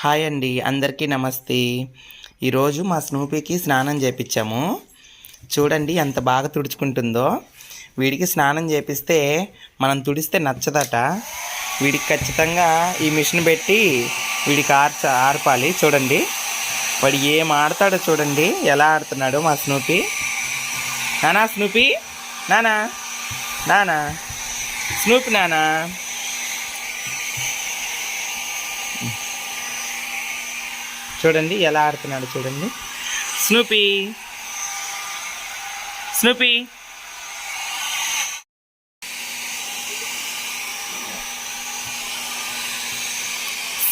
Hi అండి, అందరికీ నమస్తే. ఈరోజు మా స్నూపీకి స్నానం చేయించాము. చూడండి ఎంత బాగా తుడుచుకుంటుందో. వీడికి స్నానం చేపిస్తే మనం తుడిస్తే నచ్చదట. వీడికి ఖచ్చితంగా ఈ మిషన్ పెట్టి వీడికి ఆర్పాలి. చూడండి వాడు ఏం ఆడతాడో చూడండి, ఎలా ఆడుతున్నాడో మా స్నూపీ. నానా స్నూపీ, నానా నానా స్నూపీ, నానా చూడండి ఎలా ఆడుతున్నాడు చూడండి. స్నూపీ స్నూపీ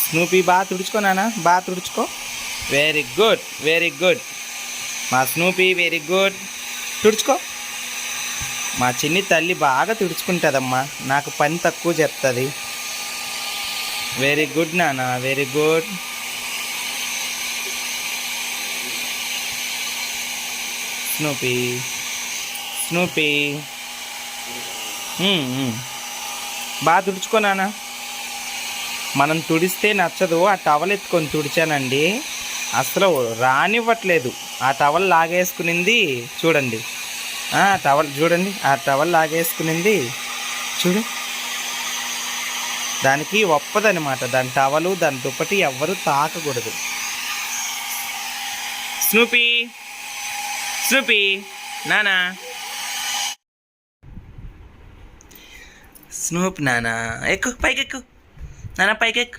స్నూపీ బాగా తుడుచుకో నాన్న, బాగా తుడుచుకో. వెరీ గుడ్, వెరీ గుడ్ మా స్నూపీ, వెరీ గుడ్. తుడుచుకో. మా చిన్ని తల్లి బాగా తుడుచుకుంటుందమ్మా, నాకు పని తక్కువ చెప్తుంది. వెరీ గుడ్ నాన్న, వెరీ గుడ్. స్నూపీ స్నూపీ బాగా తుడుచుకో నాన్న. మనం తుడిస్తే నచ్చదు. ఆ టవల్ ఎత్తుకొని తుడిచానండి, అసలు రానివ్వట్లేదు. ఆ టవల్ లాగేసుకునింది చూడండి. టవల్ చూడండి, ఆ టవల్ లాగేసుకునింది చూడు. దానికి ఒప్పదనమాట. దాని టవలు దాని దుప్పటి ఎవ్వరూ తాకకూడదు. స్నూపీ స్నూపీ నానా, స్నూప్ నానా, ఎక్కు పైకి ఎక్కు నానా, పైకి ఎక్కు.